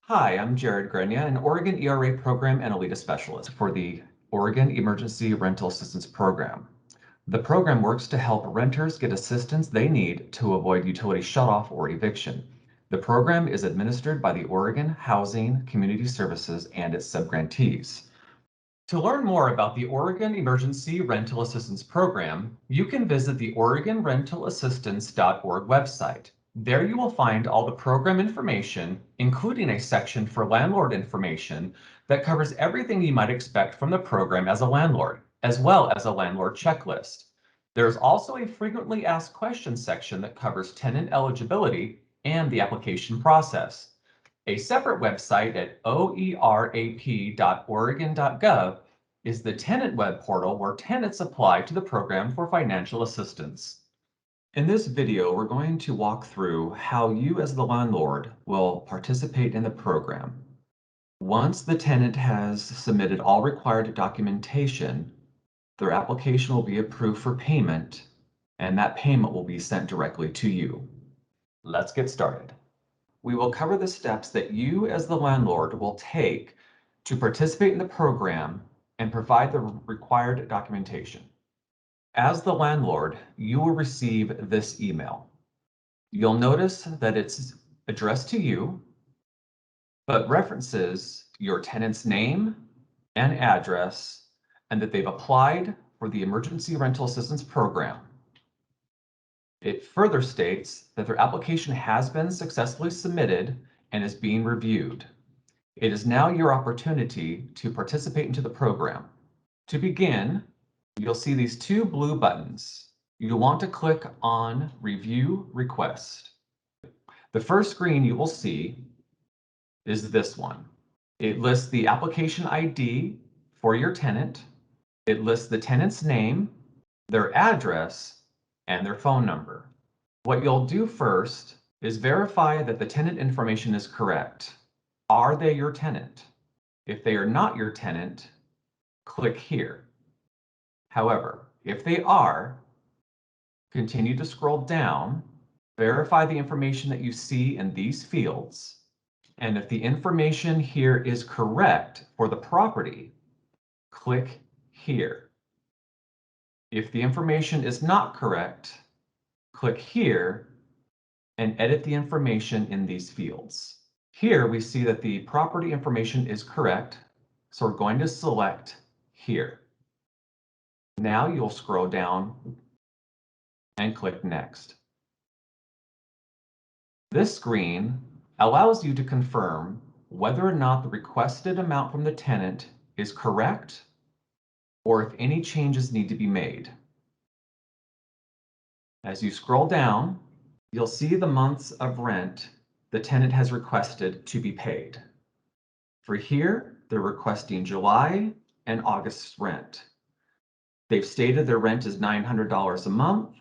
Hi, I'm Jared Grenia, an Oregon ERA Program and Allita Specialist for the Oregon Emergency Rental Assistance Program. The program works to help renters get assistance they need to avoid utility shutoff or eviction. The program is administered by the Oregon Housing Community Services and its subgrantees. To learn more about the Oregon Emergency Rental Assistance Program, you can visit the OregonRentalAssistance.org website. There you will find all the program information, including a section for landlord information that covers everything you might expect from the program as a landlord, as well as a landlord checklist. There's also a frequently asked questions section that covers tenant eligibility and the application process. A separate website at oerap.oregon.gov is the tenant web portal where tenants apply to the program for financial assistance. In this video, we're going to walk through how you as the landlord will participate in the program. Once the tenant has submitted all required documentation, their application will be approved for payment, and that payment will be sent directly to you. Let's get started. We will cover the steps that you as the landlord will take to participate in the program and provide the required documentation. As the landlord, you will receive this email. You'll notice that it's addressed to you, but references your tenant's name and address, and that they've applied for the Emergency Rental Assistance Program. It further states that their application has been successfully submitted and is being reviewed. It is now your opportunity to participate into the program. To begin, you'll see these two blue buttons. You'll want to click on Review Request. The first screen you will see is this one. It lists the application ID for your tenant. It lists the tenant's name, their address, and their phone number. What you'll do first is verify that the tenant information is correct. Are they your tenant? If they are not your tenant, click here. However, if they are, continue to scroll down, verify the information that you see in these fields, and if the information here is correct for the property, click here. If the information is not correct, click here and edit the information in these fields. Here we see that the property information is correct, so we're going to select here. Now you'll scroll down and click Next. This screen allows you to confirm whether or not the requested amount from the tenant is correct or if any changes need to be made. As you scroll down, you'll see the months of rent the tenant has requested to be paid. For here, they're requesting July and August's rent. They've stated their rent is $900 a month,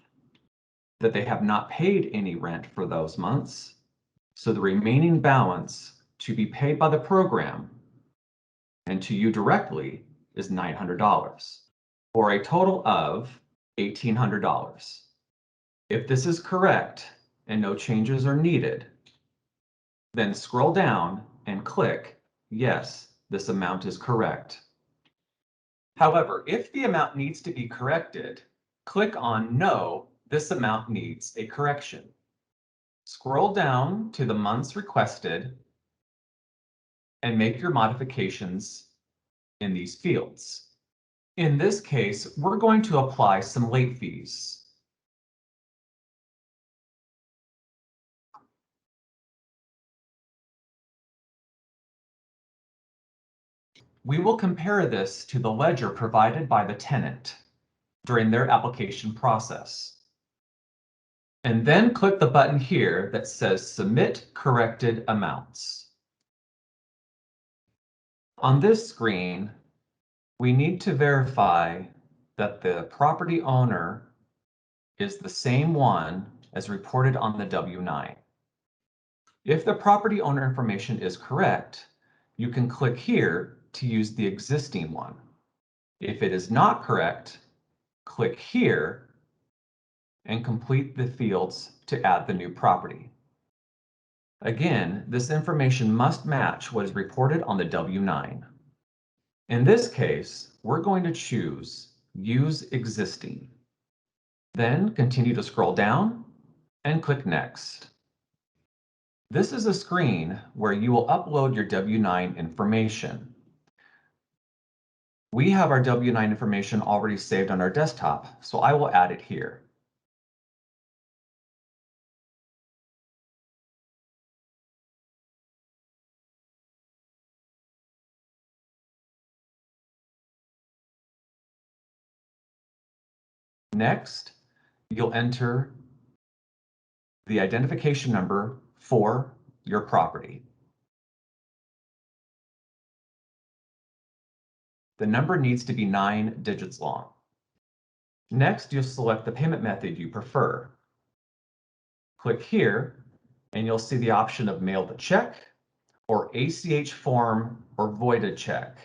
that they have not paid any rent for those months, so the remaining balance to be paid by the program and to you directly is $900, for a total of $1,800. If this is correct and no changes are needed, then scroll down and click Yes, this amount is correct. However, if the amount needs to be corrected, click on No, this amount needs a correction. Scroll down to the months requested and make your modifications in these fields. In this case, we're going to apply some late fees. We will compare this to the ledger provided by the tenant during their application process. And then click the button here that says Submit Corrected Amounts. On this screen, we need to verify that the property owner is the same one as reported on the W-9. If the property owner information is correct, you can click here to use the existing one. If it is not correct, click here and complete the fields to add the new property. Again, this information must match what is reported on the W-9. In this case, we're going to choose Use Existing. Then continue to scroll down and click Next. This is a screen where you will upload your W-9 information. We have our W-9 information already saved on our desktop, so I will add it here. Next, you'll enter the identification number for your property. The number needs to be 9 digits long. Next, you'll select the payment method you prefer. Click here, and you'll see the option of mailed a check, or ACH form, or voided check.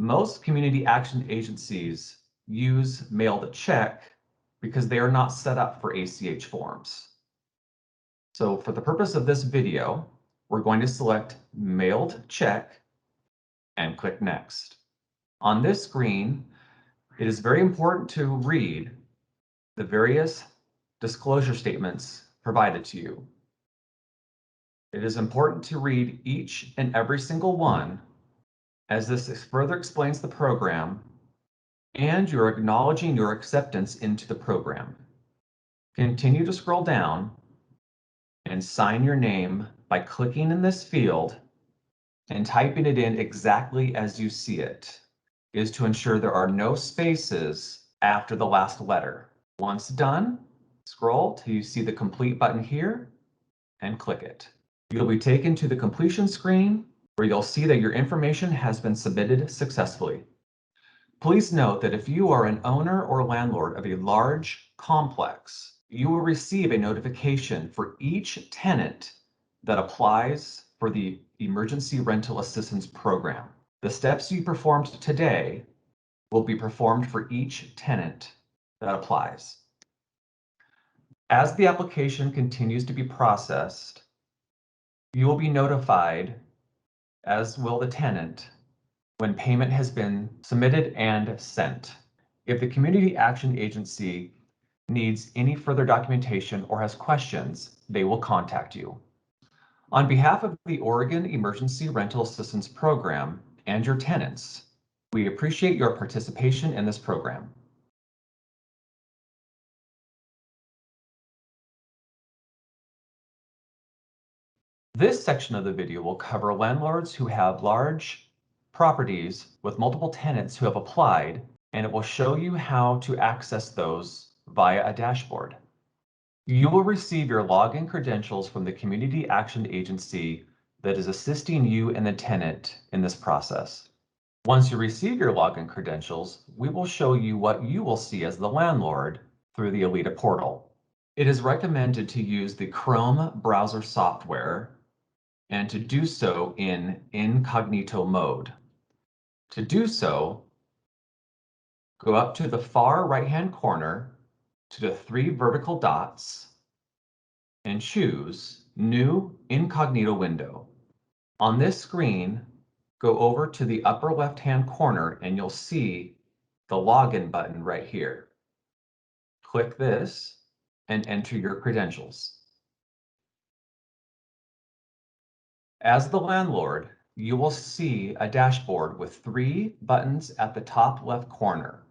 Most community action agencies use mailed a check because they are not set up for ACH forms. So for the purpose of this video, we're going to select mailed check and click Next. On this screen, it is very important to read the various disclosure statements provided to you. It is important to read each and every single one, as this further explains the program and you're acknowledging your acceptance into the program. Continue to scroll down and sign your name by clicking in this field and typing it in exactly as you see it. It is to ensure there are no spaces after the last letter. Once done, scroll till you see the complete button here and click it. You'll be taken to the completion screen where you'll see that your information has been submitted successfully. Please note that if you are an owner or landlord of a large complex, you will receive a notification for each tenant that applies for the Emergency Rental Assistance Program. The steps you performed today will be performed for each tenant that applies. As the application continues to be processed, you will be notified, as will the tenant, when payment has been submitted and sent. If the Community Action Agency needs any further documentation or has questions, they will contact you. On behalf of the Oregon Emergency Rental Assistance Program and your tenants, we appreciate your participation in this program. This section of the video will cover landlords who have large properties with multiple tenants who have applied, and it will show you how to access those via a dashboard. You will receive your login credentials from the Community Action Agency that is assisting you and the tenant in this process. Once you receive your login credentials, we will show you what you will see as the landlord through the Allita portal. It is recommended to use the Chrome browser software and to do so in incognito mode. To do so, go up to the far right-hand corner to the 3 vertical dots and choose New Incognito Window. On this screen, go over to the upper left-hand corner and you'll see the login button right here. Click this and enter your credentials. As the landlord, you will see a dashboard with 3 buttons at the top left corner: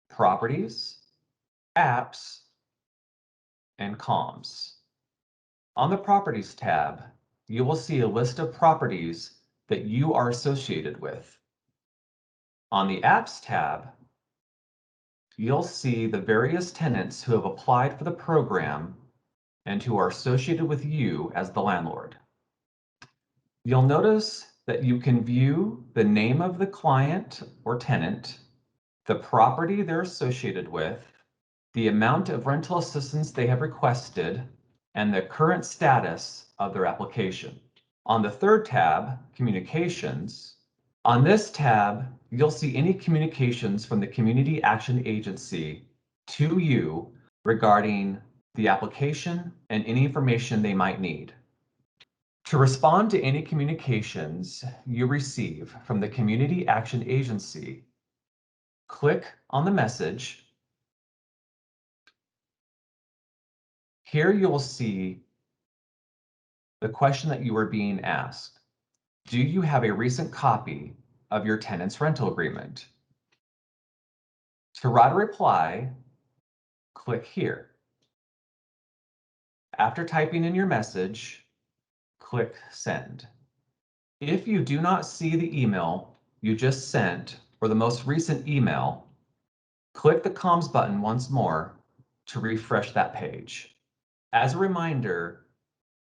Properties, Apps, and Comms. On the Properties tab, you will see a list of properties that you are associated with. On the Apps tab, you'll see the various tenants who have applied for the program and who are associated with you as the landlord. You'll notice that you can view the name of the client or tenant, the property they're associated with, the amount of rental assistance they have requested, and the current status of their application. On the third tab, Communications, on this tab, you'll see any communications from the Community Action Agency to you regarding the application, and any information they might need. To respond to any communications you receive from the Community Action Agency, click on the message. Here you will see the question that you are being asked. Do you have a recent copy of your tenant's rental agreement? To write a reply, click here. After typing in your message, click Send. If you do not see the email you just sent or the most recent email, click the Comms button once more to refresh that page. As a reminder,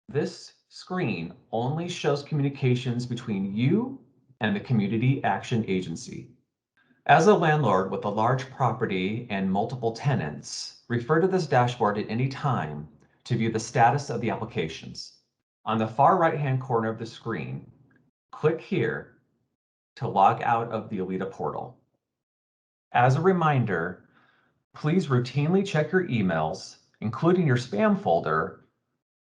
this screen only shows communications between you and the Community Action Agency. As a landlord with a large property and multiple tenants, refer to this dashboard at any time to view the status of the applications. On the far right-hand corner of the screen, click here to log out of the Allita portal. As a reminder, please routinely check your emails, including your spam folder,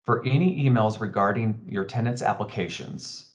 for any emails regarding your tenant's applications.